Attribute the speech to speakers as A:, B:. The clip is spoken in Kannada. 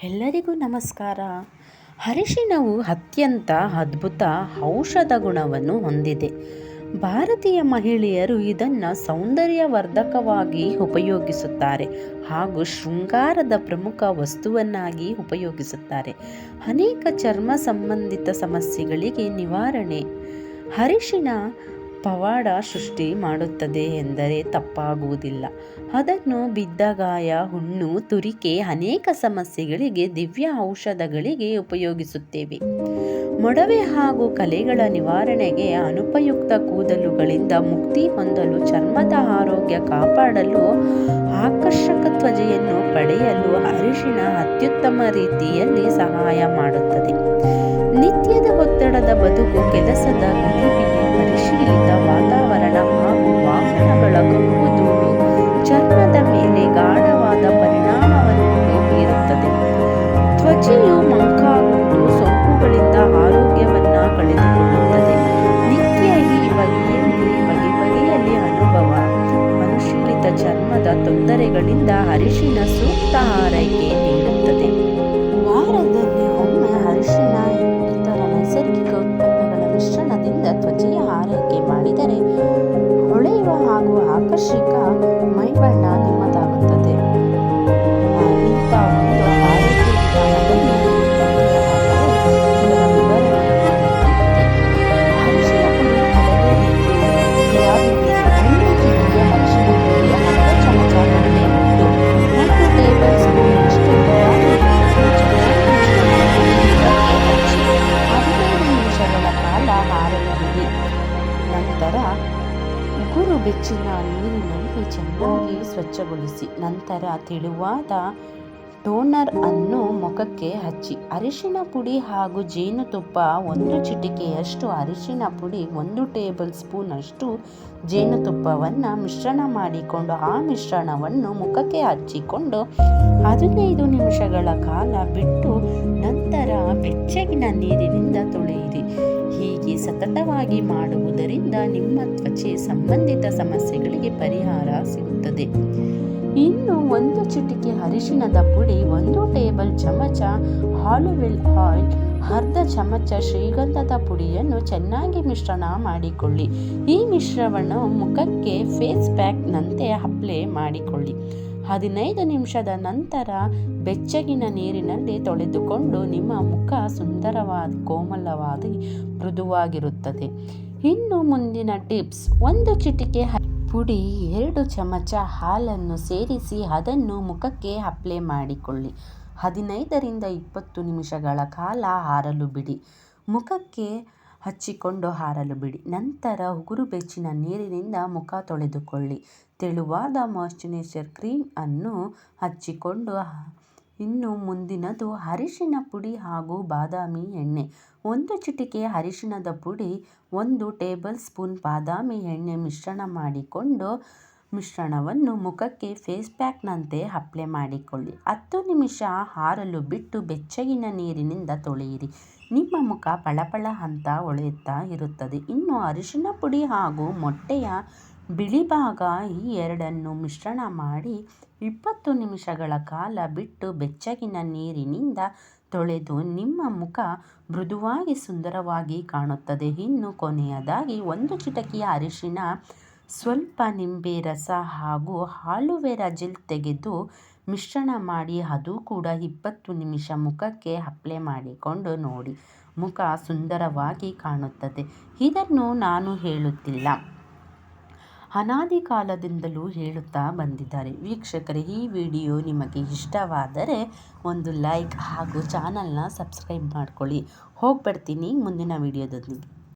A: ಎಲ್ಲರಿಗೂ ನಮಸ್ಕಾರ. ಅರಿಶಿಣವು ಅತ್ಯಂತ ಅದ್ಭುತ ಔಷಧ ಗುಣವನ್ನು ಹೊಂದಿದೆ. ಭಾರತೀಯ ಮಹಿಳೆಯರು ಇದನ್ನು ಸೌಂದರ್ಯವರ್ಧಕವಾಗಿ ಉಪಯೋಗಿಸುತ್ತಾರೆ ಹಾಗೂ ಶೃಂಗಾರದ ಪ್ರಮುಖ ವಸ್ತುವನ್ನಾಗಿ ಉಪಯೋಗಿಸುತ್ತಾರೆ. ಅನೇಕ ಚರ್ಮ ಸಂಬಂಧಿತ ಸಮಸ್ಯೆಗಳಿಗೆ ನಿವಾರಣೆ. ಅರಿಶಿಣ ಪವಾಡ ಸೃಷ್ಟಿ ಮಾಡುತ್ತದೆ ಎಂದರೆ ತಪ್ಪಾಗುವುದಿಲ್ಲ. ಅದನ್ನು ಬಿದ್ದ ಗಾಯ, ಹುಣ್ಣು, ತುರಿಕೆ ಅನೇಕ ಸಮಸ್ಯೆಗಳಿಗೆ ದಿವ್ಯ ಔಷಧಗಳಿಗೆ ಉಪಯೋಗಿಸುತ್ತೇವೆ. ಮೊಡವೆ ಹಾಗೂ ಕಲೆಗಳ ನಿವಾರಣೆಗೆ, ಅನುಪಯುಕ್ತ ಕೂದಲುಗಳಿಂದ ಮುಕ್ತಿ ಹೊಂದಲು, ಚರ್ಮದ ಆರೋಗ್ಯ ಕಾಪಾಡಲು, ಆಕರ್ಷಕ ತ್ವಚೆಯನ್ನು ಪಡೆಯಲು ಅರಿಶಿಣ ಅತ್ಯುತ್ತಮ ರೀತಿಯಲ್ಲಿ ಸಹಾಯ ಮಾಡುತ್ತದೆ. ನಿತ್ಯದ ಒತ್ತಡದ ಬದುಕು, ಕೆಲಸದ ಗಲಿಬಿಲಿ, ಪರಿಶೀಲಿತ ವಾತಾವರಣ ಹಾಗೂ ವಾಹನಗಳ ಕಪ್ಪು ಧೂಳು ಚರ್ಮದ ಮೇಲೆ ಗಾಢವಾದ ಪರಿಣಾಮವನ್ನು ಬೀರುತ್ತದೆ. ತ್ವಚೆಯು ಮಂಕಾಗುವುದು, ಸೋಂಕುಗಳಿಂದ ಆರೋಗ್ಯವನ್ನು ಕಳೆದುಕೊಳ್ಳುತ್ತದೆ. ನಿತ್ಯ ಈ ಬಗೆಯಲ್ಲಿ ಅನುಭವ, ಪರಿಶೀಲಿತ ಚರ್ಮದ ತೊಂದರೆಗಳಿಂದ ಅರಿಶಿಣ ಸೂಕ್ತ ಆರೈಕೆ ನೀಡುತ್ತದೆ. ವಾರದಲ್ಲಿ ಒಮ್ಮೆ ಅರಿಶಿಣ ಇತರ ನೈಸರ್ಗಿಕ ಉತ್ಪನ್ನಗಳ ಮಿಶ್ರಣದಿಂದ ತ್ವಚೆಯ ಆರೈಕೆ ಮಾಡಿದರೆ ಹೊಳೆಯುವ ಹಾಗೂ ಆಕರ್ಷಕ ಮೈಬಣ್ಣ ನಿಮ್ಮದಾಗುತ್ತದೆ. ಇಂಥ ಒಂದು ಆರೈಕೆ ವಿಧಾನವನ್ನು ಇದರ ವಿವರಣೆ ಅರಿಶಿಣ ಪುಡಿ, ಕಡಲೆ ಹಿಟ್ಟು, ಗುಲಾಬಿ ಬೀಜ, 1 ಚಿಟಿಕೆ ಅರಿಶಿಣ ಪುಡಿ, ಅರ್ಧ ಚಮಚ ಕಡಲೆ ಹಿಟ್ಟು, 1 ಟೇಬಲ್ ಸ್ಪೂನ್ನಷ್ಟು ಗುಲಾಬಿ ಬೀಜ 15 ನಿಮಿಷಗಳ ಕಾಲ ಆರಲು ಬಿಡಿ. ನಂತರ ಉಗುರು ಬೆಚ್ಚಗಿನ ನೀರಿನಲ್ಲಿ ಚೆನ್ನಾಗಿ ಸ್ವಚ್ಛಗೊಳಿಸಿ. ನಂತರ ತೆಳುವಾದ ಟೋನರ್ ಅನ್ನು ಮುಖಕ್ಕೆ ಹಚ್ಚಿ. ಅರಿಶಿಣ ಪುಡಿ ಹಾಗೂ ಜೇನುತುಪ್ಪ 1 ಚಿಟಿಕೆಯಷ್ಟು ಅರಿಶಿಣ ಪುಡಿ, 1 ಟೇಬಲ್ ಸ್ಪೂನ್ ಅಷ್ಟು ಜೇನುತುಪ್ಪವನ್ನು ಮಿಶ್ರಣ ಮಾಡಿಕೊಂಡು ಆ ಮಿಶ್ರಣವನ್ನು ಮುಖಕ್ಕೆ ಹಚ್ಚಿಕೊಂಡು 15 ನಿಮಿಷಗಳ ಕಾಲ ಬಿಟ್ಟು ನಂತರ ಬೆಚ್ಚಗಿನ ನೀರಿನಿಂದ ತೊಳೆಯಿರಿ. ಹೀಗೆ ಸತತವಾಗಿ ಮಾಡುವುದರಿಂದ ನಿಮ್ಮ ತ್ವಚೆ ಸಂಬಂಧಿತ ಸಮಸ್ಯೆಗಳಿಗೆ ಪರಿಹಾರ ಸಿಗುತ್ತದೆ. ಇನ್ನು 1 ಚಿಟಿಕೆ ಅರಿಶಿಣದ ಪುಡಿ, 1 ಟೇಬಲ್ ಚಮಚ ಆಲಿವ್ ಆಯಿಲ್, ಅರ್ಧ ಚಮಚ ಶ್ರೀಗಂಧದ ಪುಡಿಯನ್ನು ಚೆನ್ನಾಗಿ ಮಿಶ್ರಣ ಮಾಡಿಕೊಳ್ಳಿ. ಈ ಮಿಶ್ರಣವನ್ನು ಮುಖಕ್ಕೆ ಫೇಸ್ ಪ್ಯಾಕ್ನಂತೆ ಅಪ್ಲೈ ಮಾಡಿಕೊಳ್ಳಿ. 15 ನಿಮಿಷದ ನಂತರ ಬೆಚ್ಚಗಿನ ನೀರಿನಲ್ಲಿ ತೊಳೆದುಕೊಂಡು ನಿಮ್ಮ ಮುಖ ಸುಂದರವಾದ, ಕೋಮಲವಾದ, ಮೃದುವಾಗಿರುತ್ತದೆ. ಇನ್ನು ಮುಂದಿನ ಟಿಪ್ಸ್: 1 ಚಿಟಿಕೆ ಪುಡಿ, 2 ಚಮಚ ಹಾಲನ್ನು ಸೇರಿಸಿ ಅದನ್ನು ಮುಖಕ್ಕೆ ಅಪ್ಲೈ ಮಾಡಿಕೊಳ್ಳಿ. 15ರಿಂದ 20 ನಿಮಿಷಗಳ ಕಾಲ ಆರಲು ಬಿಡಿ. ಮುಖಕ್ಕೆ ಹಚ್ಚಿಕೊಂಡು ಆರಲು ಬಿಡಿ. ನಂತರ ಉಗುರು ಬೆಚ್ಚಗಿನ ನೀರಿನಿಂದ ಮುಖ ತೊಳೆದುಕೊಳ್ಳಿ. ತೆಳುವಾದ ಮಾಯಿಶ್ಚರೈಸರ್ ಕ್ರೀಮ್ ಅನ್ನು ಹಚ್ಚಿಕೊಂಡು. ಇನ್ನು ಮುಂದಿನದು ಅರಿಶಿಣ ಪುಡಿ ಹಾಗೂ ಬಾದಾಮಿ ಎಣ್ಣೆ. 1 ಚಿಟಿಕೆ ಅರಿಶಿಣದ ಪುಡಿ, 1 ಟೇಬಲ್ ಸ್ಪೂನ್ ಬಾದಾಮಿ ಎಣ್ಣೆ ಮಿಶ್ರಣ ಮಾಡಿಕೊಂಡು ಮಿಶ್ರಣವನ್ನು ಮುಖಕ್ಕೆ ಫೇಸ್ ಪ್ಯಾಕ್ನಂತೆ ಅಪ್ಲೈ ಮಾಡಿಕೊಳ್ಳಿ. 10 ನಿಮಿಷ ಆರಲು ಬಿಟ್ಟು ಬೆಚ್ಚಗಿನ ನೀರಿನಿಂದ ತೊಳೆಯಿರಿ. ನಿಮ್ಮ ಮುಖ ಪಳಪಳ ಅಂತ ಹೊಳೆಯುತ್ತಾ ಇರುತ್ತದೆ. ಇನ್ನು ಅರಿಶಿಣ ಪುಡಿ ಹಾಗೂ ಮೊಟ್ಟೆಯ ಬಿಳಿ ಭಾಗ, ಈ ಎರಡನ್ನು ಮಿಶ್ರಣ ಮಾಡಿ 20 ನಿಮಿಷಗಳ ಕಾಲ ಬಿಟ್ಟು ಬೆಚ್ಚಗಿನ ನೀರಿನಿಂದ ತೊಳೆದು ನಿಮ್ಮ ಮುಖ ಮೃದುವಾಗಿ ಸುಂದರವಾಗಿ ಕಾಣುತ್ತದೆ. ಇನ್ನು ಕೊನೆಯದಾಗಿ 1 ಚಿಟಿಕೆಯ ಅರಿಶಿಣ, ಸ್ವಲ್ಪ ನಿಂಬೆ ರಸ ಹಾಗೂ ಆಲೋವೆರಾ ಜೆಲ್ ತೆಗೆದು ಮಿಶ್ರಣ ಮಾಡಿ ಅದು ಕೂಡ 20 ನಿಮಿಷ ಮುಖಕ್ಕೆ ಅಪ್ಲೈ ಮಾಡಿಕೊಂಡು ನೋಡಿ, ಮುಖ ಸುಂದರವಾಗಿ ಕಾಣುತ್ತದೆ. ಇದನ್ನು ನಾನು ಹೇಳುತ್ತಿಲ್ಲ, ಅನಾದಿ ಕಾಲದಿಂದಲೂ ಹೇಳುತ್ತಾ ಬಂದಿದ್ದಾರೆ. ವೀಕ್ಷಕರೇ, ಈ ವಿಡಿಯೋ ನಿಮಗೆ ಇಷ್ಟವಾದರೆ ಒಂದು ಲೈಕ್ ಹಾಗೂ ಚಾನಲ್ನ ಸಬ್ಸ್ಕ್ರೈಬ್ ಮಾಡ್ಕೊಳ್ಳಿ. ಹೋಗ್ಬರ್ತೀನಿ ಮುಂದಿನ ವಿಡಿಯೋದೊಂದಿಗೆ.